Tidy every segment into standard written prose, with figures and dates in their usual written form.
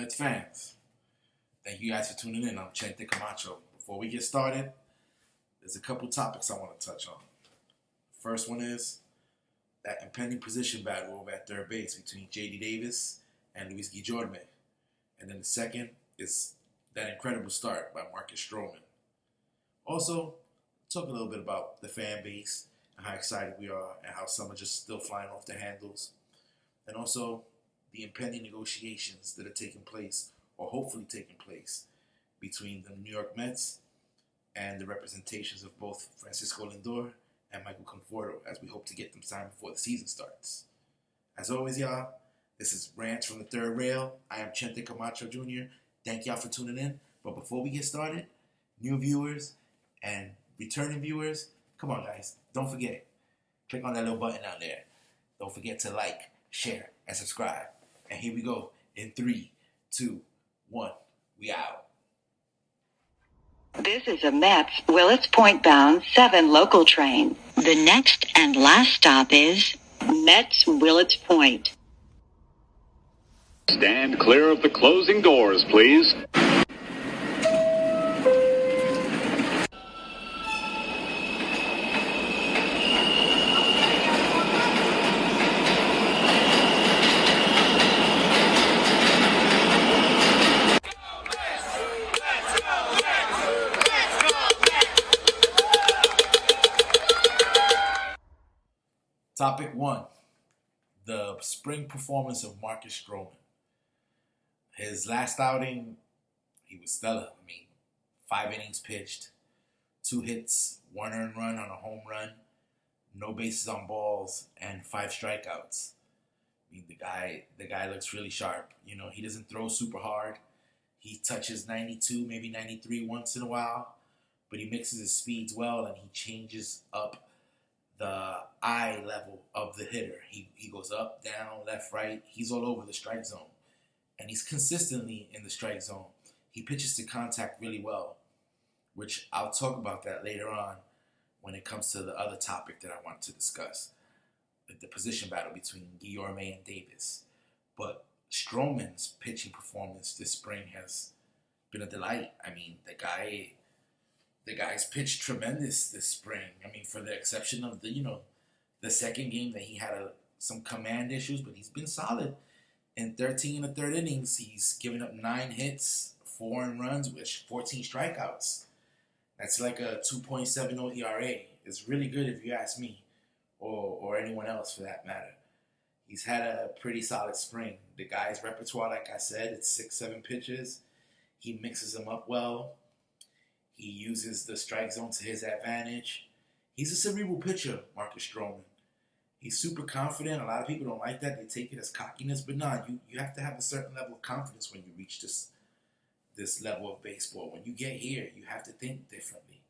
Mets fans, thank you guys for tuning in. I'm Chente Camacho. Before we get started, there's a couple topics I want to touch on. First one is that impending position battle over at third base between J.D. Davis and Luis Guillorme. And then the second is that incredible start by Marcus Stroman. Also, talk a little bit about the fan base and how excited we are and how some are just still flying off the handles. And also, the impending negotiations that are taking place, or hopefully taking place, between the New York Mets and the representations of both Francisco Lindor and Michael Conforto, as we hope to get them signed before the season starts. As always, y'all, this is Rants from the Third Rail. I am Chente Camacho Jr. Thank y'all for tuning in. But before we get started, new viewers and returning viewers, come on, guys, don't forget, click on that little button down there. Don't forget to like, share, and subscribe. And here we go in 3, 2, 1. We out. This is a Mets Willets Point bound 7 local train. The next and last stop is Mets Willets Point. Stand clear of the closing doors, please. Topic 1, the spring performance of Marcus Stroman. His last outing, he was stellar. 5 innings pitched, 2 hits, 1 earned run on a home run, no bases on balls, and 5 strikeouts. The guy looks really sharp. He doesn't throw super hard. He touches 92, maybe 93 once in a while, but he mixes his speeds well and he changes up the eye level of the hitter. He goes up, down, left, right. He's all over the strike zone. And he's consistently in the strike zone. He pitches to contact really well, which I'll talk about that later on when it comes to the other topic that I want to discuss, the position battle between Guillorme and Davis. But Stroman's pitching performance this spring has been a delight. The guy's pitched tremendous this spring. For the exception of the second game that he had some command issues, but he's been solid. In 13 and a third innings, he's given up 9 hits, 4 earned runs, with 14 strikeouts. That's like a 2.70 ERA. It's really good if you ask me, or anyone else for that matter. He's had a pretty solid spring. The guy's repertoire, like I said, it's 6-7 pitches. He mixes them up well. He uses the strike zone to his advantage. He's a cerebral pitcher, Marcus Stroman. He's super confident. A lot of people don't like that. They take it as cockiness. But no, you have to have a certain level of confidence when you reach this level of baseball. When you get here, you have to think differently.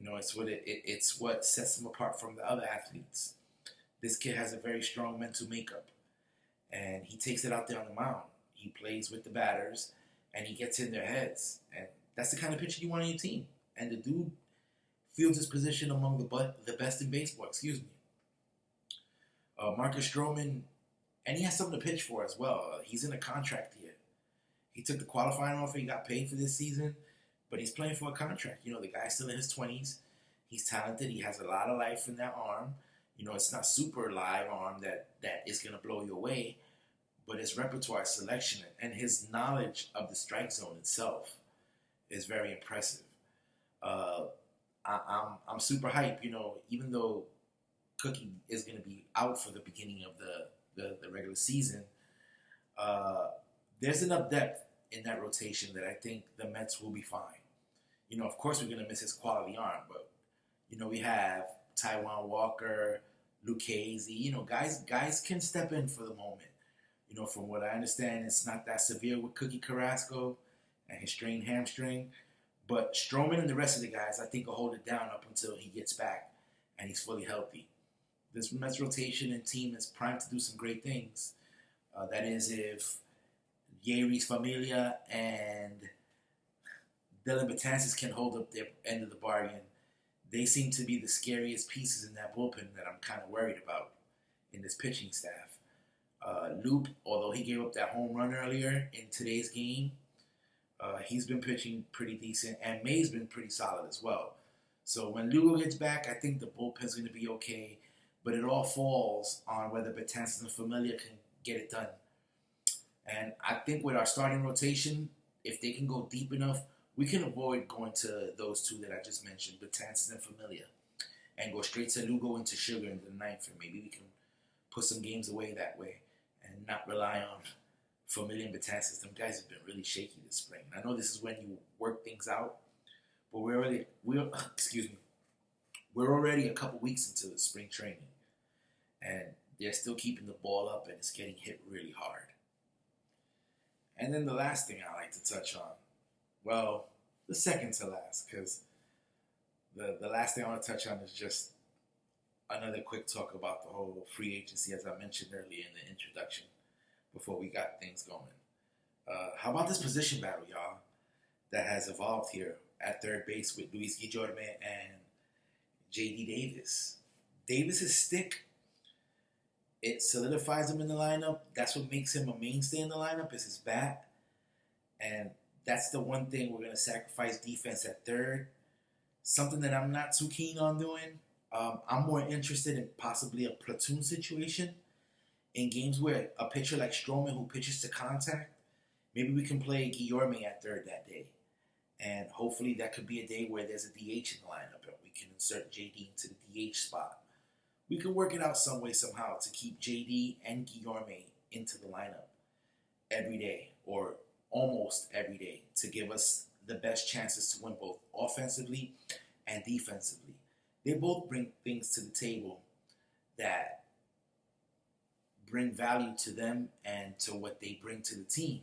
It's what sets him apart from the other athletes. This kid has a very strong mental makeup. And he takes it out there on the mound. He plays with the batters, and he gets in their heads. And that's the kind of pitcher you want on your team. And the dude fields his position among the best in baseball, Marcus Stroman, and he has something to pitch for as well. He's in a contract year. He took the qualifying offer. He got paid for this season, but he's playing for a contract. The guy's still in his 20s. He's talented. He has a lot of life in that arm. It's not super live arm that is going to blow you away, but his repertoire selection and his knowledge of the strike zone itself is very impressive. I'm super hyped, even though Cookie is going to be out for the beginning of the regular season. There's enough depth in that rotation that I think the Mets will be fine. Of course we're going to miss his quality arm, but, we have Taijuan Walker, Lucchesi, guys can step in for the moment. From what I understand, it's not that severe with Cookie Carrasco and his strained hamstring. But Stroman and the rest of the guys, I think, will hold it down up until he gets back and he's fully healthy. This Mets rotation and team is primed to do some great things. That is if Yeurys Familia and Dylan Betances can hold up their end of the bargain. They seem to be the scariest pieces in that bullpen that I'm kind of worried about in this pitching staff. Loop, although he gave up that home run earlier in today's game, he's been pitching pretty decent, and May's been pretty solid as well. So when Lugo gets back, I think the bullpen's going to be okay, but it all falls on whether Betances and Familia can get it done. And I think with our starting rotation, if they can go deep enough, we can avoid going to those two that I just mentioned, Betances and Familia, and go straight to Lugo into Sugar in the ninth, and maybe we can put some games away that way and not rely on Familia and Betances. Them guys have been really shaky this spring. I know this is when you work things out, but we're already a couple weeks into the spring training, and they're still keeping the ball up, and it's getting hit really hard. And then the last thing I like to touch on, well, the second to last, because the last thing I want to touch on is just another quick talk about the whole free agency, as I mentioned earlier in the introduction, before we got things going. How about this position battle, y'all, that has evolved here at third base with Luis Guillorme and J.D. Davis? Davis's stick, it solidifies him in the lineup. That's what makes him a mainstay in the lineup, is his bat. And that's the one thing we're going to sacrifice defense at third. Something that I'm not too keen on doing. I'm more interested in possibly a platoon situation in games where a pitcher like Stroman, who pitches to contact, maybe we can play Guillorme at third that day. And hopefully that could be a day where there's a DH in the lineup and we can insert JD into the DH spot. We could work it out some way, somehow, to keep JD and Guillorme into the lineup every day, or almost every day, to give us the best chances to win both offensively and defensively. They both bring things to the table that bring value to them and to what they bring to the team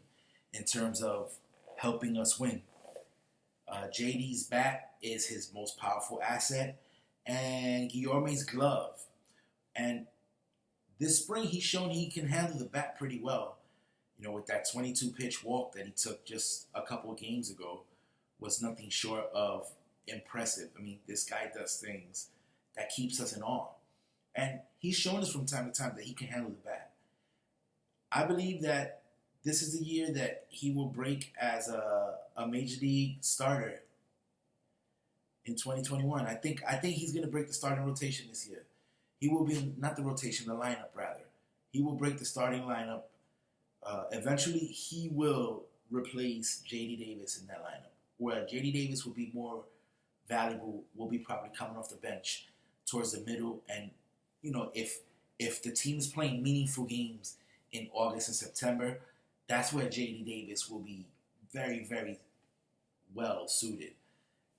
in terms of helping us win. JD's bat is his most powerful asset, and Guillorme's glove. And this spring, he's shown he can handle the bat pretty well. You know, with that 22-pitch walk that he took just a couple of games ago, was nothing short of impressive. I mean, this guy does things that keeps us in awe. And he's shown us from time to time that he can handle the bat. I believe that this is the year that he will break as a major league starter in 2021. I think he's going to break the starting rotation this year. He will be, not the rotation, the lineup rather. He will break the starting lineup. Eventually, he will replace J.D. Davis in that lineup, where J.D. Davis will be more valuable, will be probably coming off the bench towards the middle. And, you know, if the team is playing meaningful games in August and September, that's where J.D. Davis will be very, very well suited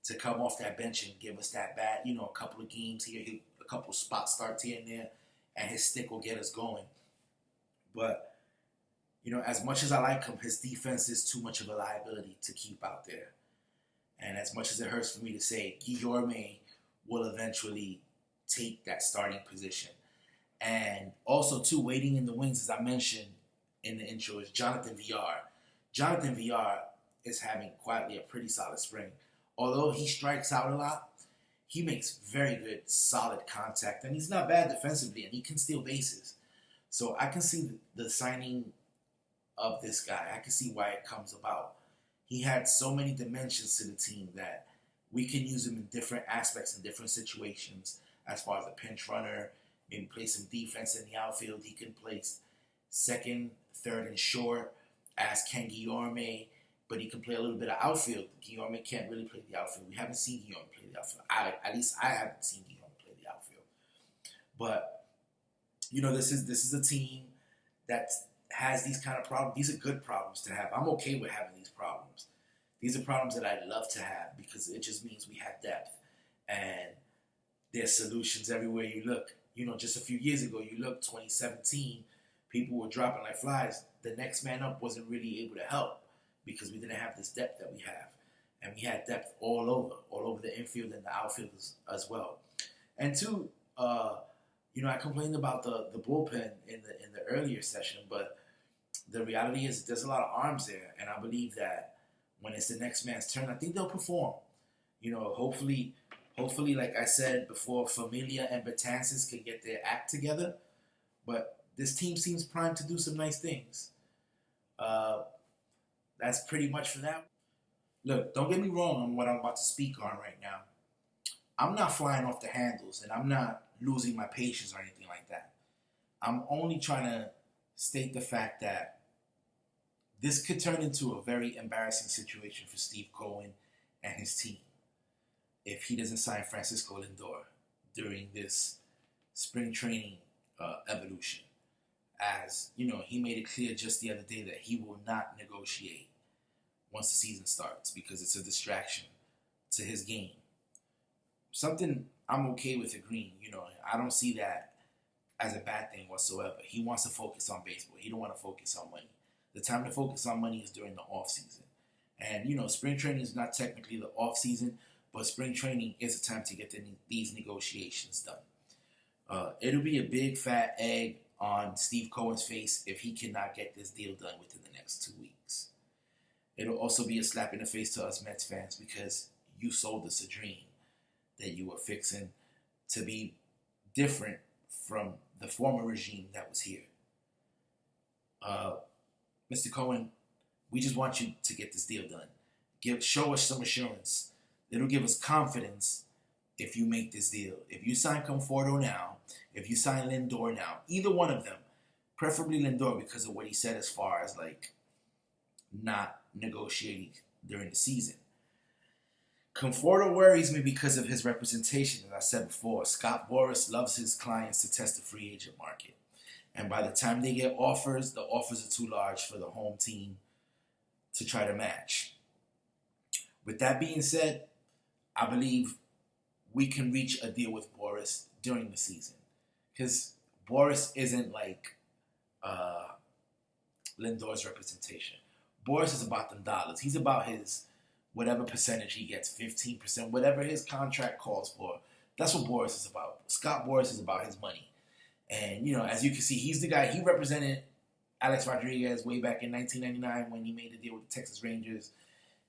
to come off that bench and give us that bat, you know, a couple of games here, a couple of spot starts here and there, and his stick will get us going. But, you know, as much as I like him, his defense is too much of a liability to keep out there. And as much as it hurts for me to say, Guillorme will eventually take that starting position. And also, too, waiting in the wings, as I mentioned in the intro, is Jonathan Villar. Jonathan Villar is having quietly a pretty solid spring. Although he strikes out a lot, he makes very good, solid contact. And he's not bad defensively, and he can steal bases. So I can see the signing of this guy. I can see why it comes about. He had so many dimensions to the team that we can use him in different aspects in different situations, as far as a pinch runner, maybe play some defense in the outfield. He can play second, third, and short, as can Guillorme, but he can play a little bit of outfield. Guillorme can't really play the outfield. We haven't seen Guillorme play the outfield. At least I haven't seen Guillorme play the outfield. But, you know, this is a team that has these kind of problems. These are good problems to have. I'm okay with having these problems. These are problems that I love to have because it just means we have depth. And there's solutions everywhere you look. You know, just a few years ago, you look, 2017, people were dropping like flies. The next man up wasn't really able to help because we didn't have this depth that we have. And we had depth all over the infield and the outfield as well. And two, you know, I complained about the bullpen in the earlier session, but the reality is there's a lot of arms there, and I believe that when it's the next man's turn, I think they'll perform. You know, hopefully, like I said before, Familia and Betances can get their act together. But this team seems primed to do some nice things. That's pretty much for that. Look, don't get me wrong on what I'm about to speak on right now. I'm not flying off the handles, and I'm not losing my patience or anything like that. I'm only trying to state the fact that this could turn into a very embarrassing situation for Steve Cohen and his team if he doesn't sign Francisco Lindor during this spring training evolution. As, you know, he made it clear just the other day that he will not negotiate once the season starts because it's a distraction to his game. Something I'm okay with agreeing. You know, I don't see that as a bad thing whatsoever. He wants to focus on baseball. He don't want to focus on money. The time to focus on money is during the off season. And, you know, spring training is not technically the off season, but spring training is a time to get these negotiations done. It'll be a big fat egg on Steve Cohen's face if he cannot get this deal done within the next 2 weeks. It'll also be a slap in the face to us Mets fans because you sold us a dream that you were fixing to be different from the former regime that was here. Mr. Cohen, we just want you to get this deal done. Show us some assurance. It'll give us confidence if you make this deal. If you sign Conforto now, if you sign Lindor now, either one of them, preferably Lindor because of what he said as far as like not negotiating during the season. Conforto worries me because of his representation. As I said before, Scott Boras loves his clients to test the free agent market. And by the time they get offers, the offers are too large for the home team to try to match. With that being said, I believe we can reach a deal with Boras during the season. Because Boras isn't like Lindor's representation. Boras is about them dollars. He's about his whatever percentage he gets, 15%, whatever his contract calls for. That's what Boras is about. Scott Boras is about his money. And, you know, as you can see, he's the guy. He represented Alex Rodriguez way back in 1999 when he made the deal with the Texas Rangers.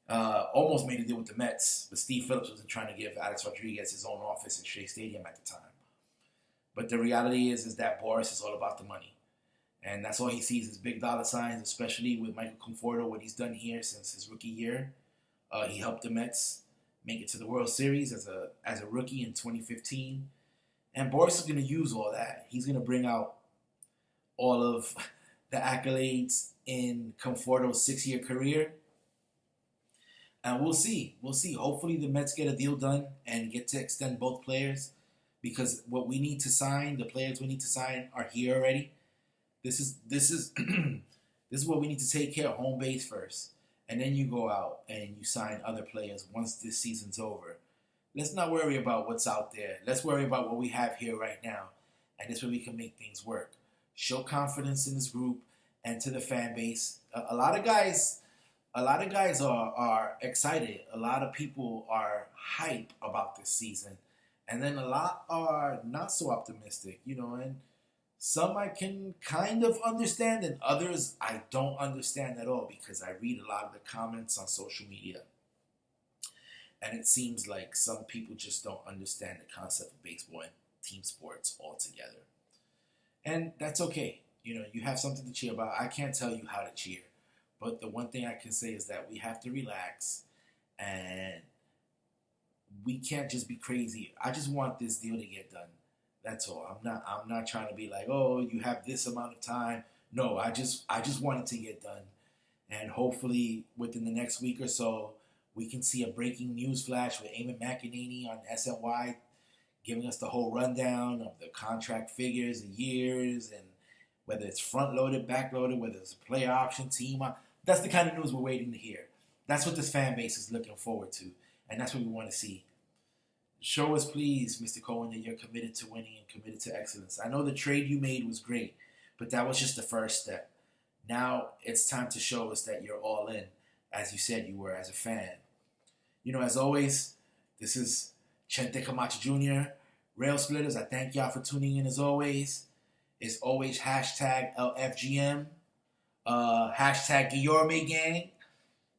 Almost made a deal with the Mets, but Steve Phillips wasn't trying to give Alex Rodriguez his own office in Shea Stadium at the time. But the reality is that Boras is all about the money. And that's all he sees is big dollar signs, especially with Michael Conforto, what he's done here since his rookie year. He helped the Mets make it to the World Series as a rookie in 2015. And Boras is going to use all that. He's going to bring out all of the accolades in Conforto's 6-year career. And we'll see. We'll see. Hopefully the Mets get a deal done and get to extend both players because what we need to sign, the players we need to sign are here already. This is this is what we need to take care of, home base first. And then you go out and you sign other players once this season's over. Let's not worry about what's out there. Let's worry about what we have here right now. And this way we can make things work. Show confidence in this group and to the fan base. A lot of guys are excited. A lot of people are hype about this season. And then a lot are not so optimistic, you know, and some I can kind of understand and others I don't understand at all because I read a lot of the comments on social media. And it seems like some people just don't understand the concept of baseball and team sports altogether. And that's okay. You know, you have something to cheer about. I can't tell you how to cheer. But the one thing I can say is that we have to relax and we can't just be crazy. I just want this deal to get done. That's all. I'm not trying to be like, oh, you have this amount of time. No, I just want it to get done. And hopefully within the next week or so, we can see a breaking news flash with Eamon McEnany on SNY giving us the whole rundown of the contract figures, the years, and whether it's front-loaded, back-loaded, whether it's a player option, team. That's the kind of news we're waiting to hear. That's what this fan base is looking forward to, and that's what we want to see. Show us, please, Mr. Cohen, that you're committed to winning and committed to excellence. I know the trade you made was great, but that was just the first step. Now it's time to show us that you're all in, as you said you were as a fan. You know, as always, this is Chente Camacho Jr., Rail Splitters. I thank y'all for tuning in as always. It's always hashtag LFGM, hashtag Guillorme Gang.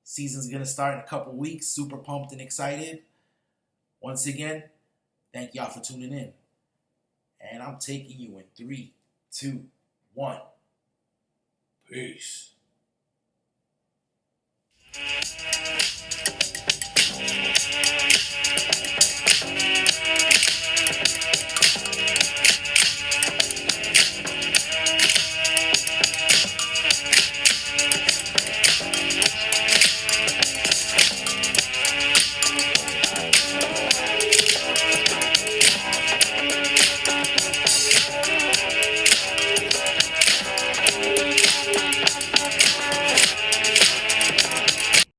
Season's going to start in a couple weeks. Super pumped and excited. Once again, thank y'all for tuning in. And I'm taking you in 3, 2, 1. Peace.